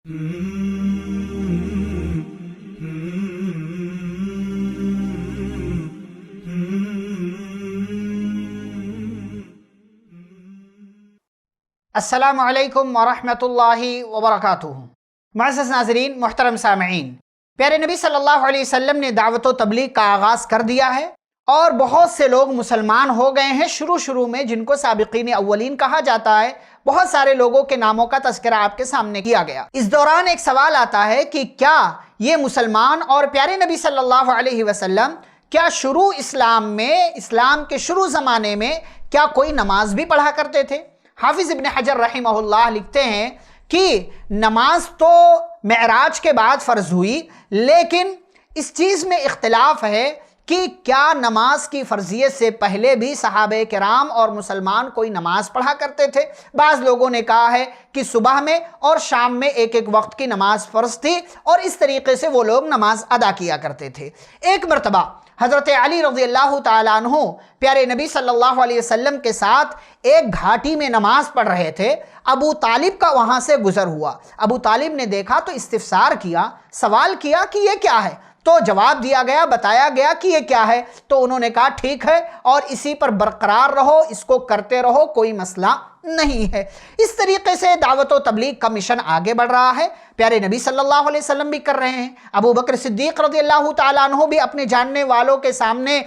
السلام علیکم ورحمۃ اللہ وبرکاتہ۔ معزز ناظرین، محترم سامعین، پیارے نبی صلی اللہ علیہ وسلم نے دعوت و تبلیغ کا آغاز کر دیا ہے اور بہت سے لوگ مسلمان ہو گئے ہیں شروع میں، جن کو سابقین اولین کہا جاتا ہے۔ بہت سارے لوگوں کے ناموں کا تذکرہ آپ کے سامنے کیا گیا۔ اس دوران ایک سوال آتا ہے کہ کیا یہ مسلمان اور پیارے نبی صلی اللہ علیہ وسلم کیا شروع اسلام کے شروع زمانے میں کیا کوئی نماز بھی پڑھا کرتے تھے؟ حافظ ابن حجر رحمہ اللہ لکھتے ہیں کہ نماز تو معراج کے بعد فرض ہوئی، لیکن اس چیز میں اختلاف ہے کہ کیا نماز کی فرضیت سے پہلے بھی صحابہ کرام اور مسلمان کوئی نماز پڑھا کرتے تھے؟ بعض لوگوں نے کہا ہے کہ صبح میں اور شام میں ایک وقت کی نماز فرض تھی اور اس طریقے سے وہ لوگ نماز ادا کیا کرتے تھے۔ ایک مرتبہ حضرت علی رضی اللہ تعالیٰ عنہ پیارے نبی صلی اللہ علیہ وسلم کے ساتھ ایک گھاٹی میں نماز پڑھ رہے تھے۔ ابو طالب کا وہاں سے گزر ہوا۔ ابو طالب نے دیکھا تو استفسار کیا، سوال کیا کہ یہ کیا ہے؟ تو جواب دیا گیا، بتایا گیا کہ یہ کیا ہے۔ تو انہوں نے کہا ٹھیک ہے اور اسی پر برقرار رہو، اس کو کرتے رہو، کوئی مسئلہ نہیں ہے۔ اس طریقے سے دعوت و تبلیغ کا مشن آگے بڑھ رہا ہے۔ پیارے نبی صلی اللہ علیہ وسلم بھی کر رہے ہیں، ابو بکر صدیق رضی اللہ تعالیٰ عنہ بھی اپنے جاننے والوں کے سامنے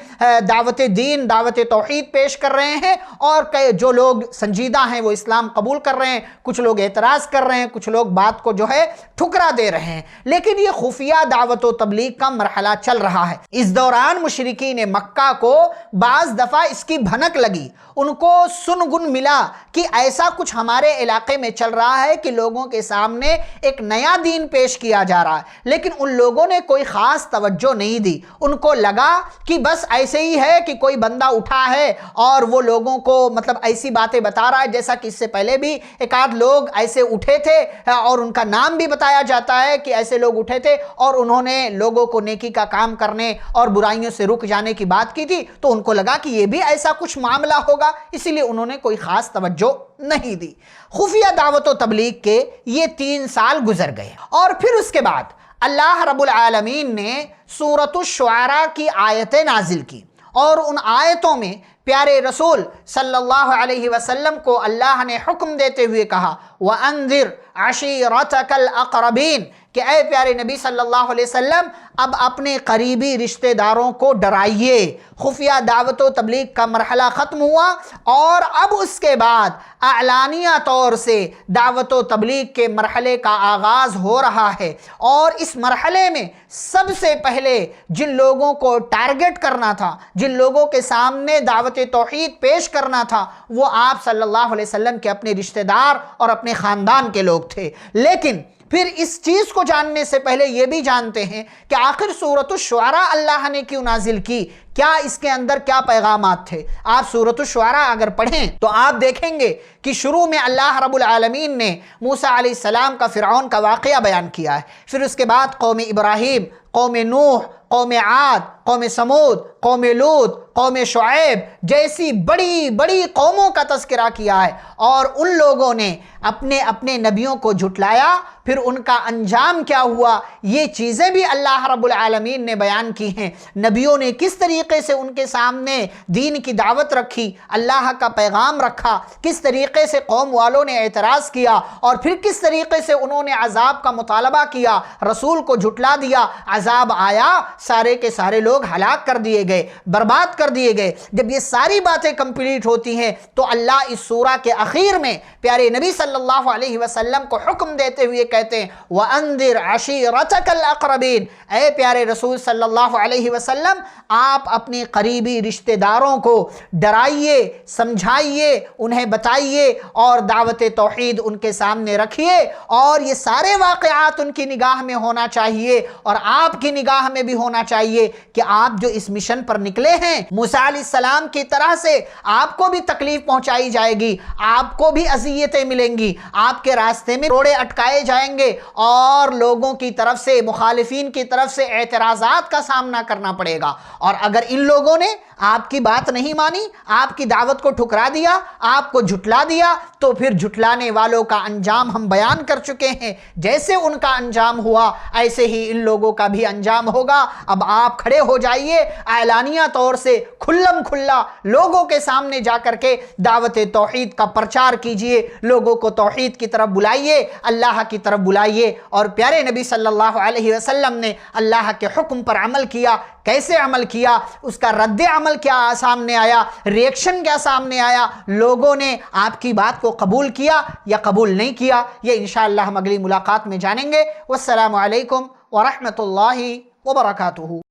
دعوت دین، دعوت توحید پیش کر رہے ہیں، اور جو لوگ سنجیدہ ہیں وہ اسلام قبول کر رہے ہیں، کچھ لوگ اعتراض کر رہے ہیں، کچھ لوگ بات کو ٹھکرا دے رہے ہیں۔ لیکن یہ خفیہ دعوت و تبلیغ کا مرحلہ چل رہا ہے۔ اس دوران مشرکین مکہ کو بعض دفعہ اس کی بھنک لگی، ان کو سنگن ملا کہ ایسا کچھ ہمارے علاقے میں چل رہا ہے کہ لوگوں کے سامنے ایک نیا دین پیش کیا جا رہا ہے، لیکن ان لوگوں نے کوئی خاص توجہ نہیں دی۔ ان کو لگا کہ بس ایسے ہی ہے کہ کوئی بندہ اٹھا ہے اور وہ لوگوں کو ایسی باتیں بتا رہا ہے، جیسا کہ اس سے پہلے بھی ایک آدھ لوگ ایسے اٹھے تھے اور ان کا نام بھی بتایا جاتا ہے کہ ایسے لوگ اٹھے تھے اور انہوں نے لوگوں کو نیکی کا کام کرنے اور برائیوں سے رک جانے کی بات کی تھی۔ تو ان کو لگا کہ یہ بھی ایسا کچھ معاملہ ہوگا، اسی لیے انہوں نے کوئی خاص توجہ نہیں دی۔ خفیہ دعوت و تبلیغ کے یہ 3 سال گزر گئے اور پھر اس کے بعد اللہ رب العالمین نے سورۃ الشعراء کی آیتیں نازل کی، اور ان آیتوں میں پیارے رسول صلی اللہ علیہ وسلم کو اللہ نے حکم دیتے ہوئے کہا وَأَنذِرْ عَشِيرَتَكَ الْأَقْرَبِينَ، کہ اے پیارے نبی صلی اللہ علیہ وسلم اب اپنے قریبی رشتہ داروں کو ڈرائیے۔ خفیہ دعوت و تبلیغ کا مرحلہ ختم ہوا اور اب اس کے بعد اعلانیہ طور سے دعوت و تبلیغ کے مرحلے کا آغاز ہو رہا ہے، اور اس مرحلے میں سب سے پہلے جن لوگوں کو ٹارگٹ کرنا تھا، جن لوگوں کے سامنے دعوت توحید پیش کرنا تھا، وہ آپ صلی اللہ علیہ وسلم کے اپنے رشتہ دار اور اپنے خاندان کے لوگ تھے۔ لیکن پھر اس چیز کو جاننے سے پہلے یہ بھی جانتے ہیں کہ آخر سورۃ الشعراء اللہ نے کیوں نازل کی، کیا اس کے اندر کیا پیغامات تھے۔ آپ سورۃ الشعراء اگر پڑھیں تو آپ دیکھیں گے کہ شروع میں اللہ رب العالمین نے موسیٰ علیہ السلام کا فرعون کا واقعہ بیان کیا ہے، پھر اس کے بعد قوم ابراہیم، قوم نوح، قوم عاد، قوم سمود، قوم لوط، قوم شعیب جیسی بڑی بڑی قوموں کا تذکرہ کیا ہے، اور ان لوگوں نے اپنے اپنے نبیوں کو جھٹلایا، پھر ان کا انجام کیا ہوا یہ چیزیں بھی اللہ رب العالمین نے بیان کی ہیں۔ نبیوں نے کس طریقے سے ان کے سامنے دین کی دعوت رکھی، اللہ کا پیغام رکھا، کس طریقے سے قوم والوں نے اعتراض کیا، اور پھر کس طریقے سے انہوں نے عذاب کا مطالبہ کیا، رسول کو جھٹلا دیا، عذاب آیا، سارے کے سارے لوگ ہلاک کر دیے گئے، برباد کر دیے گئے۔ جب یہ ساری باتیں کمپلیٹ ہوتی ہیں تو اللہ اس سورہ کے اخیر میں پیارے نبی صلی اللہ علیہ وسلم کو حکم دیتے ہوئے کہتے ہیں وَأَنذِرْ عَشِيرَتَكَ الْأَقْرَبِينَ، اے پیارے رسول صلی اللہ علیہ وسلم آپ اپنے قریبی رشتہ داروں کو ڈرائیے، سمجھائیے، انہیں بتائیے اور دعوت توحید ان کے سامنے رکھیے، اور یہ سارے واقعات ان کی نگاہ میں ہونا چاہیے اور آپ کی نگاہ میں بھی ہونا چاہیے کہ آپ جو اس مشن پر نکلے ہیں موسیٰ علیہ السلام کی طرح سے آپ کو بھی تکلیف پہنچائی جائے گی، آپ کو بھی اذیتیں ملیں گی، آپ کے راستے میں روڑے اٹکائے جائیں گے اور لوگوں کی طرف سے، مخالفین کی طرف سے اعتراضات کا سامنا کرنا پڑے گا۔ اور اگر ان لوگوں نے آپ کی بات نہیں مانی، آپ کی دعوت کو ٹھکرا دیا، آپ کو جھٹلا دیا، تو پھر جھٹلانے والوں کا انجام ہم بیان کر چکے ہیں۔ جیسے ان کا انجام ہوا ایسے ہی ان لوگوں کا بھی انجام ہوگا۔ اب آپ کھڑے ہو جائیے، اعلانیہ طور سے کھلم کھلا لوگوں کے سامنے جا کر کے دعوت توحید کا پرچار کیجئے، لوگوں کو توحید کی طرف بلائیے، اللہ کی طرف بلائیے۔ اور پیارے نبی صلی اللہ علیہ وسلم نے اللہ کے حکم پر عمل کیا۔ کیسے عمل کیا؟ اس کا رد عمل کیا سامنے آیا، ریئیکشن کیا سامنے آیا، لوگوں نے آپ کی بات کو قبول کیا یا قبول نہیں کیا، یہ انشاءاللہ ہم اگلی ملاقات میں جانیں گے۔ والسلام علیکم ورحمۃ اللہ وبرکاتہ۔